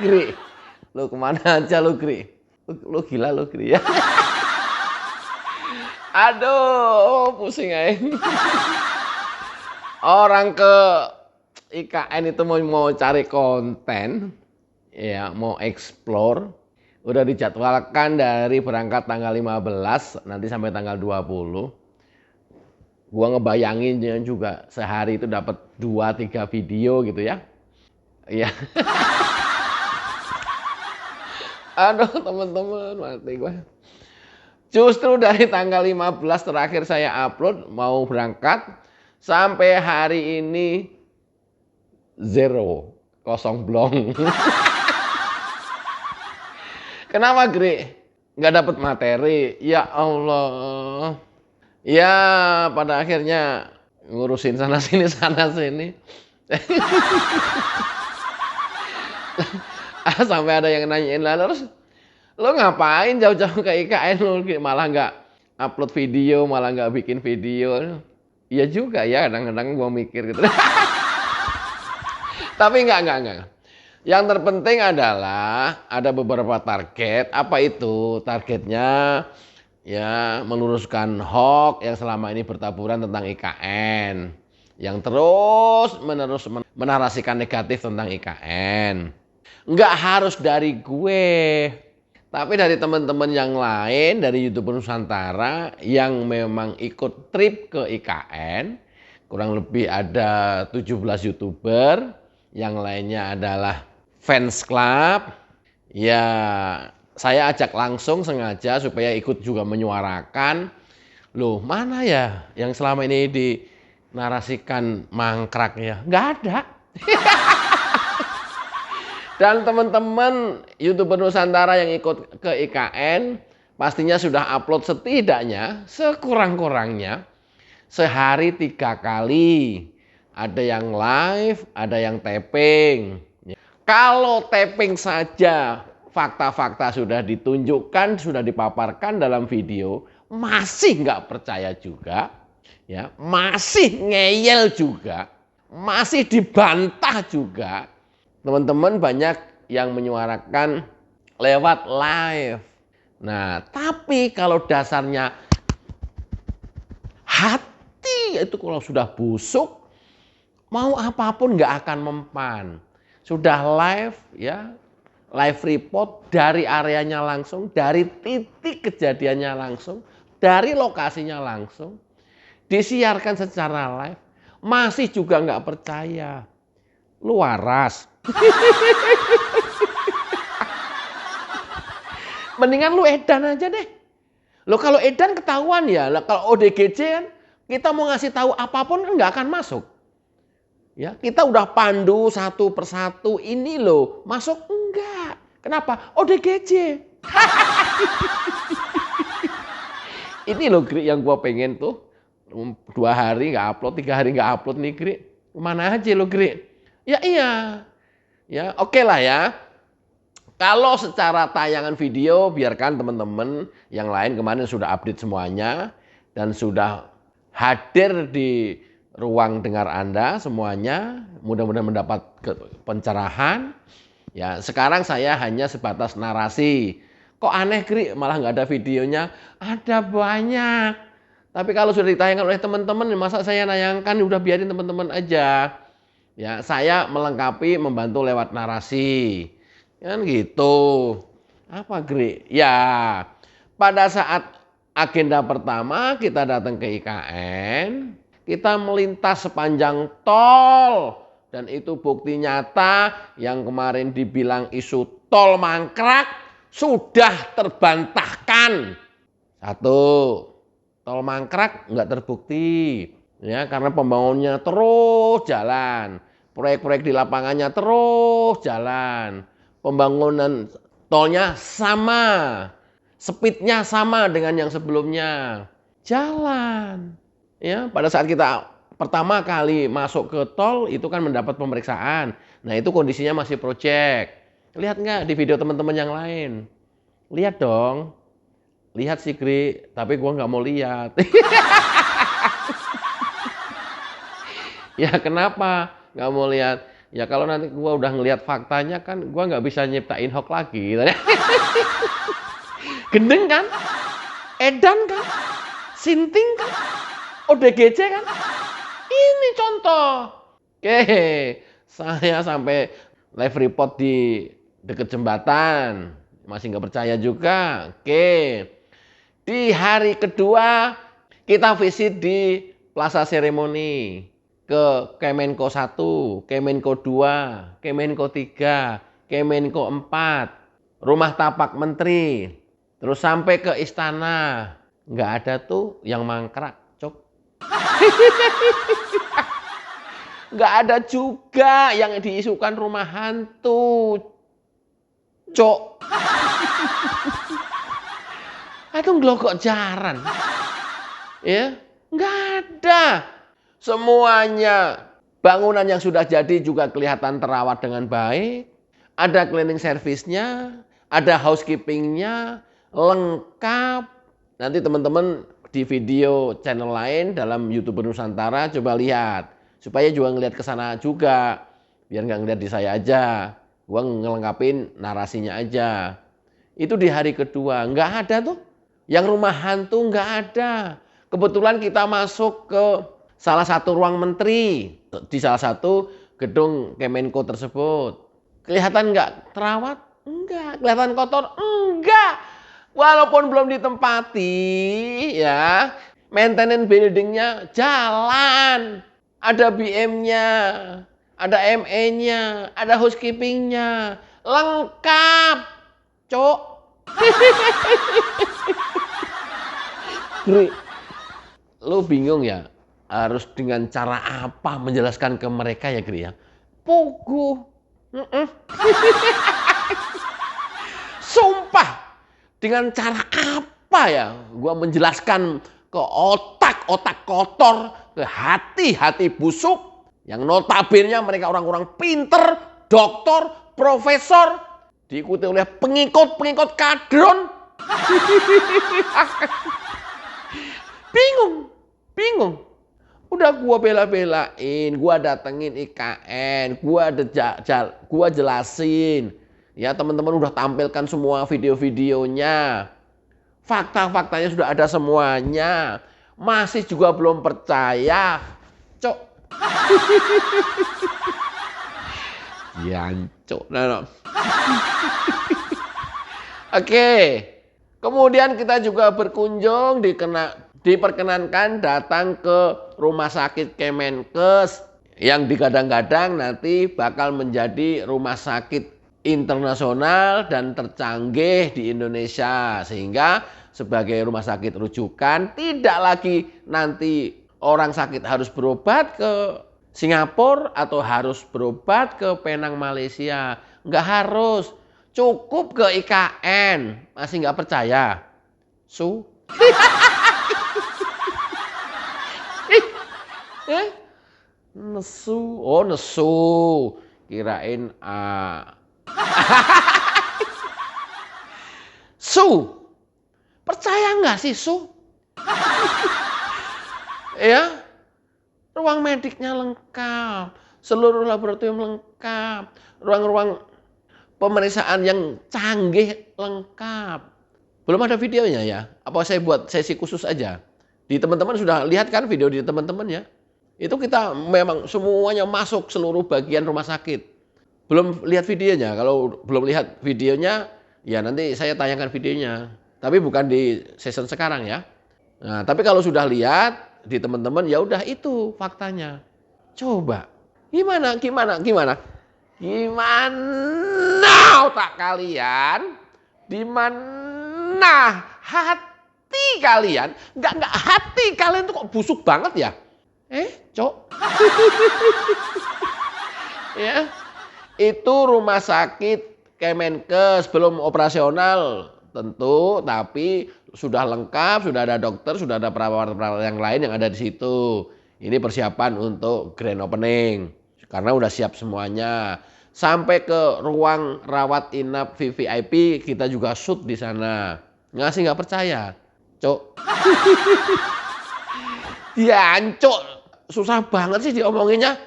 Gri, lu kemana aja lu Gri? Lu gila lu Gri ya. Aduh, pusing aja. Orang ke IKN itu mau cari konten, ya mau explore, udah dijadwalkan dari berangkat tanggal 15 nanti sampai tanggal 20. Gua ngebayanginnya juga sehari itu dapat 2-3 video gitu ya. Iya. Aduh teman-teman, mati gue. Justru dari tanggal 15 terakhir saya upload mau berangkat sampai hari ini zero, kosong blong. Kenapa Gri? Nggak dapat materi? Ya Allah. Ya pada akhirnya ngurusin sana sini sana sini. Sampai ada yang nanyain lah, terus lo ngapain jauh-jauh ke IKN lo malah nggak upload video, malah nggak bikin video. Iya juga ya, kadang-kadang gua mikir gitu. Tapi enggak. Yang terpenting adalah ada beberapa target. Apa itu? Targetnya ya meluruskan hoax yang selama ini bertaburan tentang IKN. Yang terus menerus menarasikan negatif tentang IKN. Enggak harus dari gue, tapi dari teman-teman yang lain, dari YouTuber Nusantara yang memang ikut trip ke IKN. Kurang lebih ada 17 YouTuber, yang lainnya adalah fans club. Ya, saya ajak langsung sengaja supaya ikut juga menyuarakan. Loh, mana ya yang selama ini dinarasikan mangkrak ya? Nggak ada. Dan teman-teman YouTuber Nusantara yang ikut ke IKN pastinya sudah upload setidaknya sekurang-kurangnya sehari 3 kali. Ada yang live, ada yang tapping. Kalau tapping saja fakta-fakta sudah ditunjukkan, sudah dipaparkan dalam video, masih nggak percaya juga, ya, masih ngeyel juga, masih dibantah juga. Teman-teman banyak yang menyuarakan lewat live. Nah, tapi kalau dasarnya hati itu kalau sudah busuk, mau apapun nggak akan mempan. Sudah live ya, live report dari areanya langsung, dari titik kejadiannya langsung, dari lokasinya langsung, disiarkan secara live, masih juga nggak percaya. Lu waras. Mendingan lu edan aja deh. Lo kalau edan ketahuan ya, kalau ODGJ kan kita mau ngasih tahu apapun kan nggak akan masuk. Ya, kita udah pandu satu persatu, ini loh, masuk enggak. Kenapa? ODGJ. Ini loh Gri yang gua pengen tuh. 2 hari nggak upload, 3 hari nggak upload nih Gri. Kemana aja lo Gri? Ya iya. Ya, oke lah ya. Kalau secara tayangan video, biarkan teman-teman yang lain kemarin sudah update semuanya dan sudah hadir di ruang dengar Anda semuanya. Mudah-mudahan mendapat pencerahan. Ya, sekarang saya hanya sebatas narasi. Kok aneh Gri, malah nggak ada videonya? Ada banyak. Tapi kalau sudah ditayangkan oleh teman-teman, masa saya nayangkan, udah biarin teman-teman aja. Ya, saya melengkapi, membantu lewat narasi. Kan gitu. Apa Gri? Ya, pada saat agenda pertama kita datang ke IKN, kita melintas sepanjang tol. Dan itu bukti nyata yang kemarin dibilang isu tol mangkrak sudah terbantahkan. 1, tol mangkrak nggak terbukti. Ya, karena pembangunnya terus jalan. Proyek-proyek di lapangannya terus jalan. Pembangunan tolnya sama, speednya sama dengan yang sebelumnya, jalan. Ya, pada saat kita pertama kali masuk ke tol itu kan mendapat pemeriksaan. Nah itu kondisinya masih project. Lihat nggak di video teman-teman yang lain? Lihat dong. Lihat sih Gri, tapi gua nggak mau lihat. Ya kenapa nggak mau lihat? Ya kalau nanti gua udah ngelihat faktanya kan gua nggak bisa nyiptain hoax lagi. Gendeng kan? Edan kan? Sinting kan? ODGJ kan? Ini contoh. Oke, saya sampai live report di dekat jembatan. Masih nggak percaya juga. Oke, di hari kedua kita visit di Plaza Seremoni ke Kemenko 1, Kemenko 2, Kemenko 3, Kemenko 4, Rumah Tapak Menteri, terus sampai ke istana. Nggak ada tuh yang mangkrak, Cok. Nggak ada juga yang diisukan rumah hantu, Cok. Itu ngelokok jaran. Ya, nggak ada. Semuanya bangunan yang sudah jadi juga kelihatan terawat dengan baik. Ada cleaning service-nya, ada housekeeping-nya, lengkap. Nanti teman-teman di video channel lain dalam YouTube Nusantara coba lihat. Supaya juga ngelihat ke sana juga. Biar nggak ngelihat di saya aja. Gua ngelengkapin narasinya aja. Itu di hari kedua. Nggak ada tuh. Yang rumah hantu nggak ada. Kebetulan kita masuk ke salah satu ruang menteri. Di salah satu gedung Kemenko tersebut. Kelihatan nggak terawat? Enggak. Kelihatan kotor? Enggak. Walaupun belum ditempati, ya, maintenance buildingnya jalan. Ada BM-nya, ada ME-nya, ada housekeeping-nya. Lengkap, Cok. Gri, lu bingung ya? Harus dengan cara apa menjelaskan ke mereka ya, Gri ya? Pogo. Sumpah, dengan cara apa ya gua menjelaskan ke otak-otak kotor, ke hati-hati busuk yang notabene mereka orang-orang pinter, doktor, profesor, diikuti oleh pengikut-pengikut kadron. Bingung. Udah gua bela-belain, gua datengin IKN, gua jelasin. Ya, teman-teman udah tampilkan semua video-videonya. Fakta-faktanya sudah ada semuanya. Masih juga belum percaya. Cok. Jancok. Nah. Oke. Kemudian kita juga berkunjung diperkenankan datang ke rumah sakit Kemenkes yang digadang-gadang nanti bakal menjadi rumah sakit internasional dan tercanggih di Indonesia, sehingga sebagai rumah sakit rujukan tidak lagi nanti orang sakit harus berobat ke Singapura atau harus berobat ke Penang Malaysia. Nggak harus, cukup ke IKN. Masih nggak percaya? Nesu, oh nesu, kirain percaya nggak sih Ya, ruang mediknya lengkap, seluruh laboratorium lengkap, ruang-ruang pemeriksaan yang canggih lengkap. Belum ada videonya ya? Apa saya buat sesi khusus aja? Di teman-teman sudah lihat kan video di teman-teman ya? Itu kita memang semuanya masuk seluruh bagian rumah sakit. Belum lihat videonya. Kalau belum lihat videonya, ya nanti saya tayangkan videonya. Tapi bukan di season sekarang ya. Nah, tapi kalau sudah lihat di teman-teman, ya udah itu faktanya. Coba, gimana otak kalian? Di mana hati kalian? Enggak hati kalian tuh kok busuk banget ya? Cok. Ya. Itu rumah sakit Kemenkes belum operasional tentu, tapi sudah lengkap, sudah ada dokter, sudah ada perawat-perawat yang lain yang ada di situ. Ini persiapan untuk grand opening karena udah siap semuanya. Sampai ke ruang rawat inap VVIP kita juga shoot di sana. Nggak percaya, Cok. Ya, Cok, susah banget sih diomonginnya.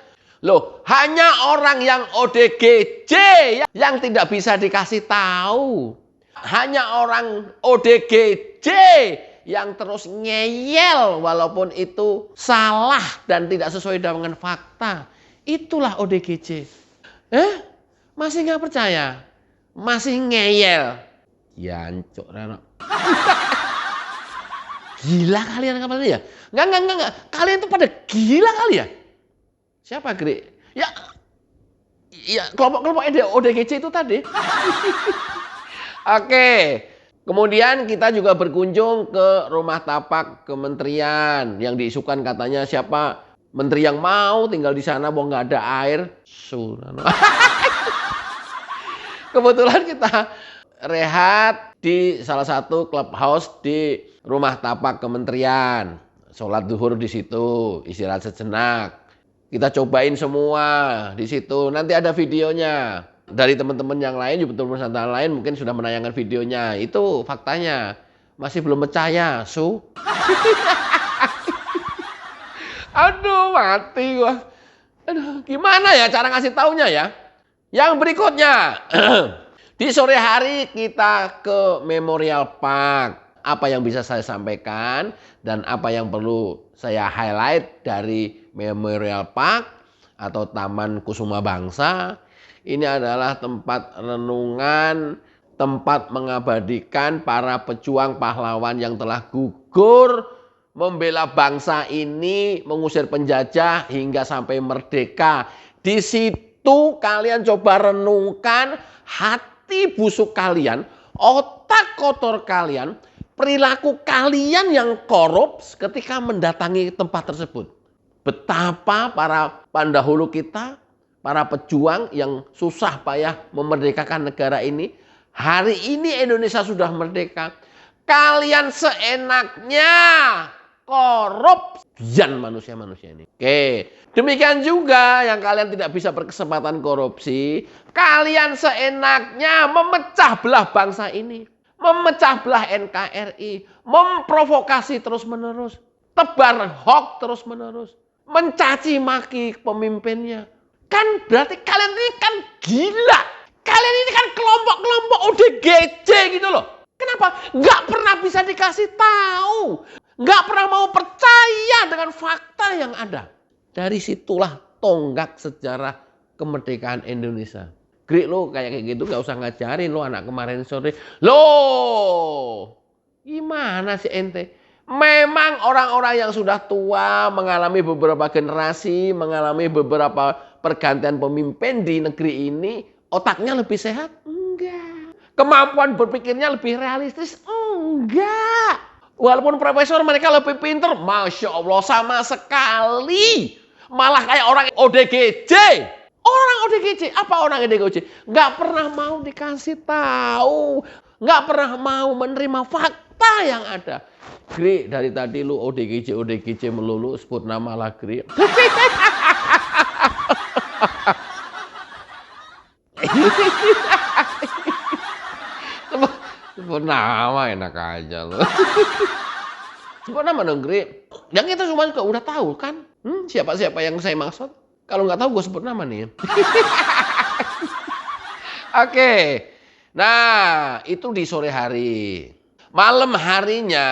Loh, hanya orang yang ODGJ yang tidak bisa dikasih tahu. Hanya orang ODGJ yang terus ngeyel walaupun itu salah dan tidak sesuai dengan fakta. Itulah ODGJ. Masih nggak percaya? Masih ngeyel? Jancuk Reno. Gila kalian ya? Enggak. Kalian tuh pada gila kali ya? Siapa, Gri? Ya kelompok-kelompok ODGJ itu tadi. Oke. Kemudian kita juga berkunjung ke rumah tapak kementerian yang diisukan katanya siapa menteri yang mau tinggal di sana mau nggak ada air. Kebetulan kita rehat di salah satu clubhouse di rumah tapak kementerian. Sholat zuhur di situ, istirahat sejenak. Kita cobain semua di situ. Nanti ada videonya. Dari teman-teman yang lain, YouTuber Nusantara lain mungkin sudah menayangkan videonya. Itu faktanya. Masih belum percaya, Aduh, mati gua. Aduh, gimana ya cara ngasih taunya ya? Yang berikutnya. Di sore hari kita ke Memorial Park. Apa yang bisa saya sampaikan dan apa yang perlu saya highlight dari Memorial Park atau Taman Kusuma Bangsa. Ini adalah tempat renungan, tempat mengabadikan para pejuang pahlawan yang telah gugur membela bangsa ini, mengusir penjajah hingga sampai merdeka. Di situ kalian coba renungkan hati busuk kalian, otak kotor kalian, perilaku kalian yang korup ketika mendatangi tempat tersebut. Betapa para pendahulu kita, para pejuang yang susah payah memerdekakan negara ini. Hari ini Indonesia sudah merdeka. Kalian seenaknya korup. Dian manusia-manusia ini. Oke. Demikian juga yang kalian tidak bisa berkesempatan korupsi. Kalian seenaknya memecah belah bangsa ini. Memecah belah NKRI, memprovokasi terus-menerus, tebar hoax terus-menerus, mencaci maki pemimpinnya. Kan berarti kalian ini kan gila. Kalian ini kan kelompok-kelompok ODGJ gitu loh. Kenapa? Nggak pernah bisa dikasih tahu. Nggak pernah mau percaya dengan fakta yang ada. Dari situlah tonggak sejarah kemerdekaan Indonesia. Grik lo kayak gitu gak usah ngajarin lo anak kemarin sore. Loh, gimana sih ente? Memang orang-orang yang sudah tua mengalami beberapa generasi, mengalami beberapa pergantian pemimpin di negeri ini, otaknya lebih sehat? Enggak. Kemampuan berpikirnya lebih realistis? Enggak. Walaupun profesor mereka lebih pinter, Masya Allah sama sekali. Malah kayak orang ODGJ. Orang ODGJ, apa orang ODGJ? Nggak pernah mau dikasih tahu. Nggak pernah mau menerima fakta yang ada. Gri, dari tadi lu ODGJ melulu, sebut nama lah Gri. Sebut nama enak aja lu. Sebut nama dong Gri. Yang kita semua juga udah tahu kan? Siapa-siapa yang saya maksud? Kalau nggak tahu gue sebut nama nih. Oke. Nah, itu di sore hari. Malam harinya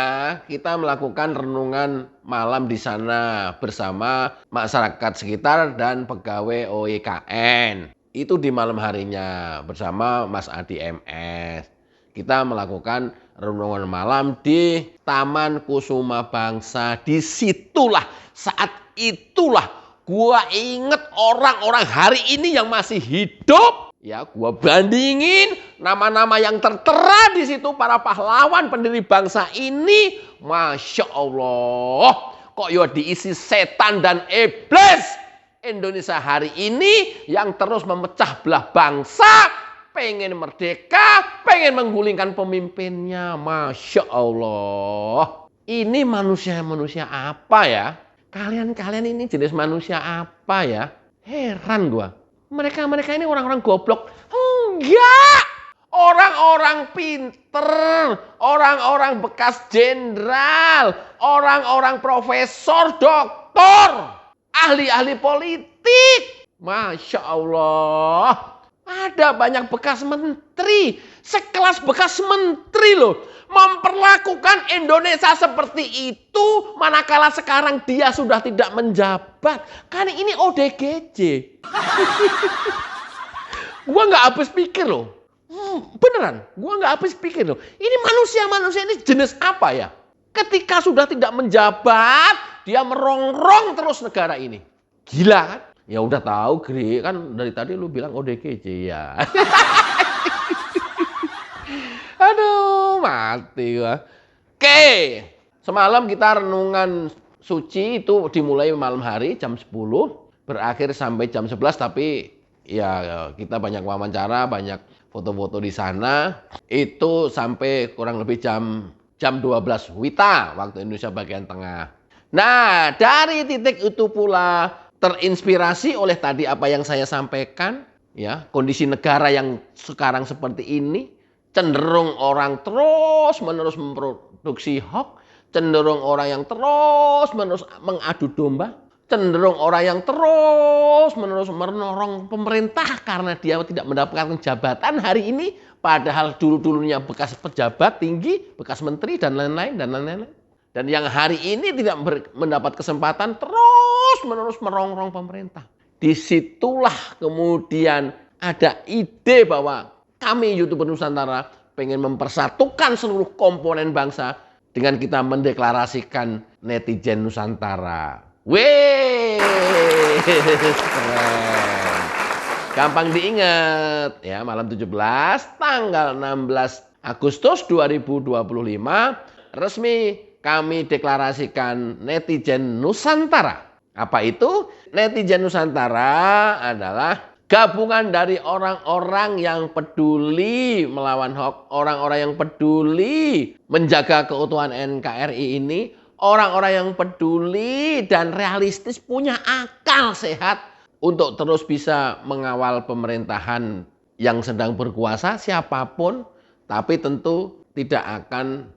kita melakukan renungan malam di sana bersama masyarakat sekitar dan pegawai OIKN. Itu di malam harinya bersama Mas Adi MS. Kita melakukan renungan malam di Taman Kusuma Bangsa. Disitulah, saat itulah gua inget orang-orang hari ini yang masih hidup. Ya, gua bandingin nama-nama yang tertera di situ para pahlawan pendiri bangsa ini. Masya Allah, kok ya diisi setan dan iblis. Indonesia hari ini yang terus memecah belah bangsa, pengen merdeka, pengen menggulingkan pemimpinnya. Masya Allah. Ini manusia-manusia apa ya? Kalian ini jenis manusia apa ya? Heran gua. Mereka ini orang-orang goblok. Enggak. Orang-orang pinter, orang-orang bekas jenderal, orang-orang profesor, doktor, ahli-ahli politik. Masya Allah. Ada banyak bekas menteri, sekelas bekas menteri loh, memperlakukan Indonesia seperti itu, manakala sekarang dia sudah tidak menjabat. Kan ini ODGJ. Gua nggak habis pikir loh. Beneran, gua nggak habis pikir loh. Ini manusia ini jenis apa ya? Ketika sudah tidak menjabat, dia merongrong terus negara ini. Gila kan? Ya udah tahu, Gri, kan dari tadi lu bilang ODGJ ya. Aduh, mati gua. Oke, semalam kita renungan suci itu dimulai malam hari jam 10, berakhir sampai jam 11, tapi ya kita banyak wawancara, banyak foto-foto di sana. Itu sampai kurang lebih jam 12 WITA, waktu Indonesia bagian tengah. Nah, dari titik itu pula terinspirasi oleh tadi apa yang saya sampaikan, ya, kondisi negara yang sekarang seperti ini, cenderung orang terus-menerus memproduksi hoax, cenderung orang yang terus-menerus mengadu domba, cenderung orang yang terus-menerus menorong pemerintah karena dia tidak mendapatkan jabatan hari ini, padahal dulu-dulunya bekas pejabat tinggi, bekas menteri dan lain-lain. Dan yang hari ini tidak mendapat kesempatan terus-menerus merongrong pemerintah. Disitulah kemudian ada ide bahwa kami YouTuber Nusantara pengen mempersatukan seluruh komponen bangsa dengan kita mendeklarasikan netizen Nusantara. Weh, keren. Gampang diingat ya, malam 17 tanggal 16 Agustus 2025 resmi kami deklarasikan netizen Nusantara. Apa itu? Netizen Nusantara adalah gabungan dari orang-orang yang peduli melawan hoax, orang-orang yang peduli menjaga keutuhan NKRI ini, orang-orang yang peduli dan realistis, punya akal sehat untuk terus bisa mengawal pemerintahan yang sedang berkuasa siapapun, tapi tentu tidak akan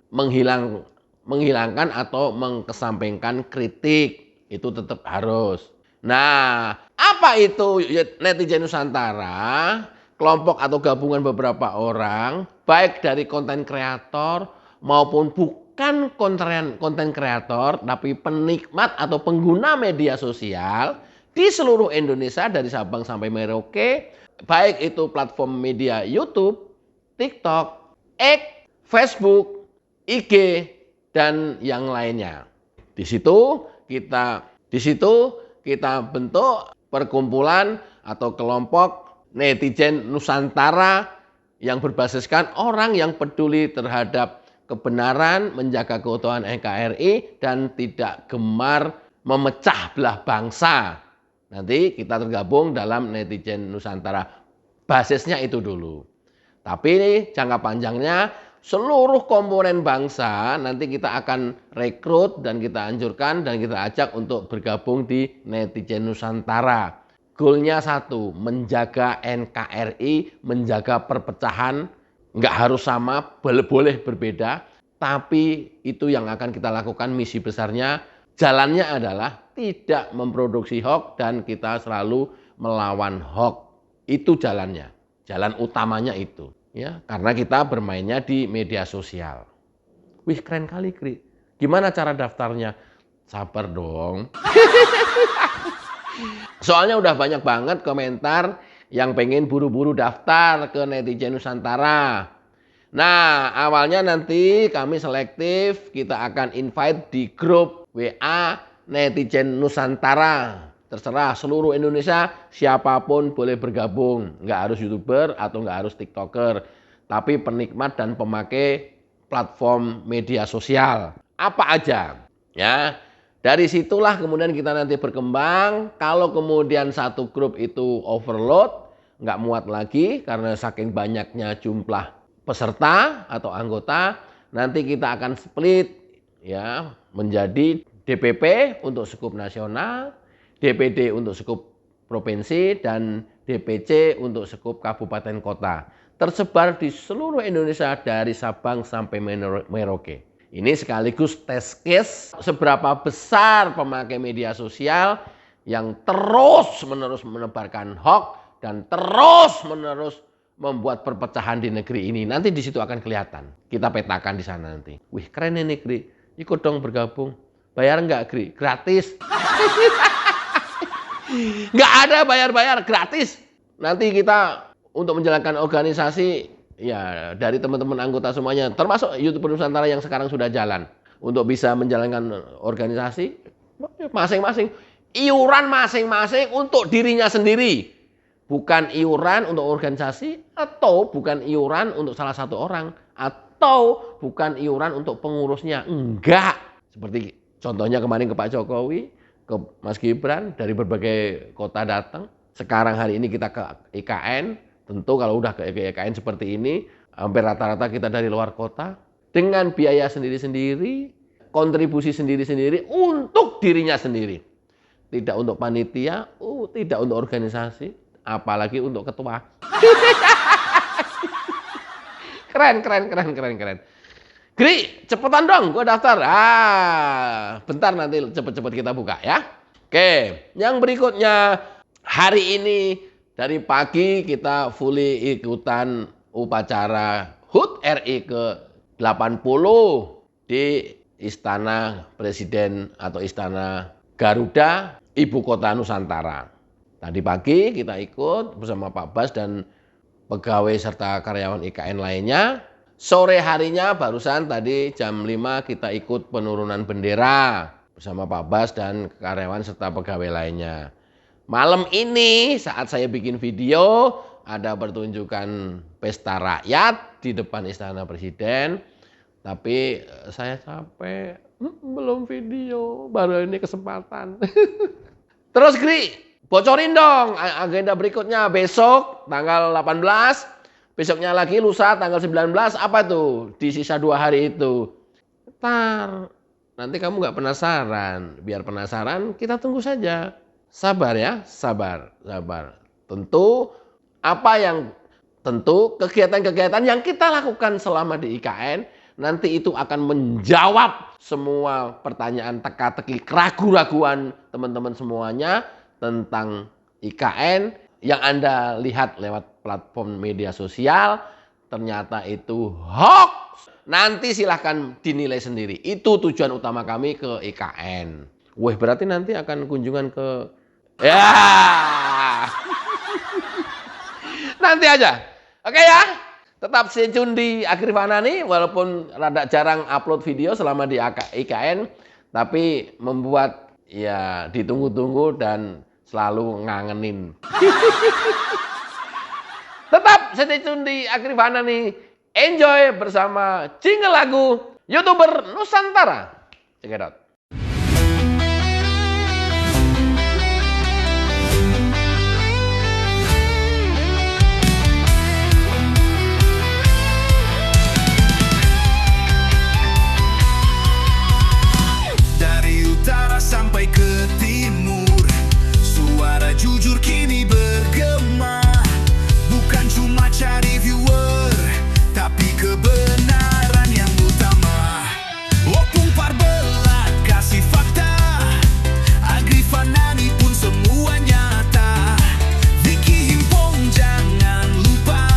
menghilangkan atau mengkesampingkan kritik. Itu tetap harus. Nah, apa itu netizen Nusantara? Kelompok atau gabungan beberapa orang, baik dari konten kreator maupun bukan konten kreator, tapi penikmat atau pengguna media sosial di seluruh Indonesia dari Sabang sampai Merauke, baik itu platform media YouTube, TikTok, X, Facebook, IG, dan yang lainnya. Di situ kita bentuk perkumpulan atau kelompok netizen Nusantara yang berbasiskan orang yang peduli terhadap kebenaran, menjaga keutuhan NKRI, dan tidak gemar memecah belah bangsa. Nanti kita tergabung dalam netizen Nusantara. Basisnya itu dulu. Tapi ini jangka panjangnya seluruh komponen bangsa nanti kita akan rekrut dan kita anjurkan dan kita ajak untuk bergabung di netizen Nusantara. Goalnya satu, menjaga NKRI, menjaga perpecahan, nggak harus sama, boleh berbeda, tapi itu yang akan kita lakukan misi besarnya. Jalannya adalah tidak memproduksi hoax dan kita selalu melawan hoax. Itu jalannya, jalan utamanya itu. Ya, karena kita bermainnya di media sosial. Wih, keren kali, Kri. Gimana cara daftarnya? Sabar dong. Soalnya udah banyak banget komentar yang pengen buru-buru daftar ke netizen Nusantara. Nah, awalnya nanti kami selektif, kita akan invite di grup WA netizen Nusantara. Terserah seluruh Indonesia, siapapun boleh bergabung. Nggak harus YouTuber atau nggak harus TikToker. Tapi penikmat dan pemakai platform media sosial. Apa aja. Ya, dari situlah kemudian kita nanti berkembang. Kalau kemudian satu grup itu overload, nggak muat lagi karena saking banyaknya jumlah peserta atau anggota, nanti kita akan split ya menjadi DPP untuk skup nasional, DPD untuk skup provinsi, dan DPC untuk skup kabupaten kota. Tersebar di seluruh Indonesia dari Sabang sampai Merauke. Ini sekaligus test case seberapa besar pemakai media sosial yang terus-menerus menebarkan hoax dan terus-menerus membuat perpecahan di negeri ini. Nanti di situ akan kelihatan. Kita petakan di sana nanti. Wih, keren ini, Gri. Ikut dong bergabung. Bayar nggak, Gri? Gratis. Nggak ada bayar-bayar, gratis. Nanti kita untuk menjalankan organisasi, ya dari teman-teman anggota semuanya, termasuk YouTuber Nusantara yang sekarang sudah jalan. Untuk bisa menjalankan organisasi, masing-masing. Iuran masing-masing untuk dirinya sendiri. Bukan iuran untuk organisasi, atau bukan iuran untuk salah satu orang, atau bukan iuran untuk pengurusnya. Enggak. Seperti contohnya kemarin ke Pak Jokowi, ke Mas Gibran, dari berbagai kota datang. Sekarang hari ini kita ke IKN, tentu kalau udah ke IKN seperti ini, hampir rata-rata kita dari luar kota, dengan biaya sendiri-sendiri, kontribusi sendiri-sendiri untuk dirinya sendiri. Tidak untuk panitia, tidak untuk organisasi, apalagi untuk ketua. Keren. Gri, cepetan dong, gue daftar. Bentar nanti cepet-cepet kita buka ya. Oke, yang berikutnya hari ini dari pagi kita fully ikutan upacara HUT RI ke-80 di Istana Presiden atau Istana Garuda, Ibu Kota Nusantara. Tadi pagi kita ikut bersama Pak Bas dan pegawai serta karyawan IKN lainnya. Sore harinya barusan tadi jam 5 kita ikut penurunan bendera bersama Pak Bas dan karyawan serta pegawai lainnya. Malam ini saat saya bikin video ada pertunjukan pesta rakyat di depan Istana Presiden. Tapi saya capek, belum video, baru ini kesempatan. Terus Gri, bocorin dong agenda berikutnya besok tanggal 18, besoknya lagi lusa tanggal 19, apa tuh di sisa 2 hari itu? Ntar, nanti kamu nggak penasaran, biar penasaran kita tunggu saja. Sabar ya, sabar. Tentu kegiatan-kegiatan yang kita lakukan selama di IKN, nanti itu akan menjawab semua pertanyaan teka-teki, keraguan-raguan teman-teman semuanya tentang IKN yang Anda lihat lewat platform media sosial, ternyata itu hoax. Nanti silahkan dinilai sendiri. Itu tujuan utama kami ke IKN. Wah, berarti nanti akan kunjungan ke... Ya, nanti aja. Oke ya? Tetap stay tune di Agrifana nih, walaupun rada jarang upload video selama di IKN, tapi membuat ya ditunggu-tunggu dan selalu ngangenin. Tetap stay tune di Agrifana nih, enjoy bersama jingle lagu YouTuber Nusantara. Check it out. Sampai ke timur, suara jujur kini bergema. Bukan cuma cari viewer, tapi kebenaran yang utama. Opung Parbelat kasih fakta, Agrifana pun semua nyata. Vicky Himpong jangan lupa,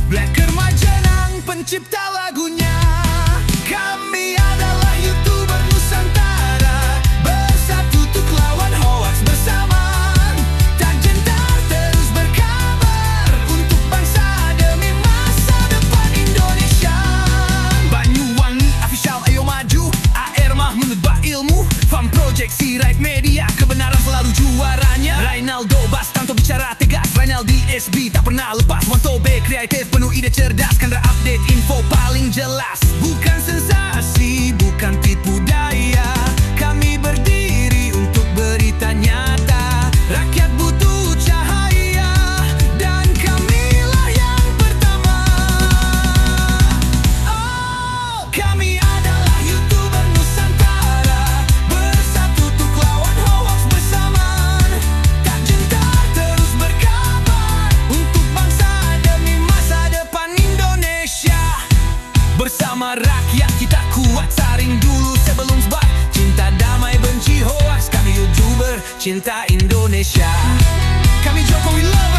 Blacker Majenang pencipta lagunya. Kami adalah YouTuber Nusantara, bersatu untuk lawan hoax bersamaan. Tak gentar terus berkabar untuk bangsa demi masa depan Indonesia. Banyuwangi official ayo maju, AR Mahmud Ilmu, Farm Project Sirait Media, kebenaran selalu juaranya. Rainaldo Bas Tanto bicara tegas, Rainaldi SB tak pernah lepas. Wantobe kreatif penuh ide cerdas, Kandra update info paling jelas. Bukan sensasi, bukan tipu daya, kami berdiri untuk berita nyata. Rakyat butuh cahaya, dan kamilah yang pertama. Oh, kami adalah YouTuber Nusantara, bersatu untuk lawan hoax bersamaan. Tak gentar terus berkabar untuk bangsa demi masa depan Indonesia. Bersama Indonesia. Kami Jokowi Lovers.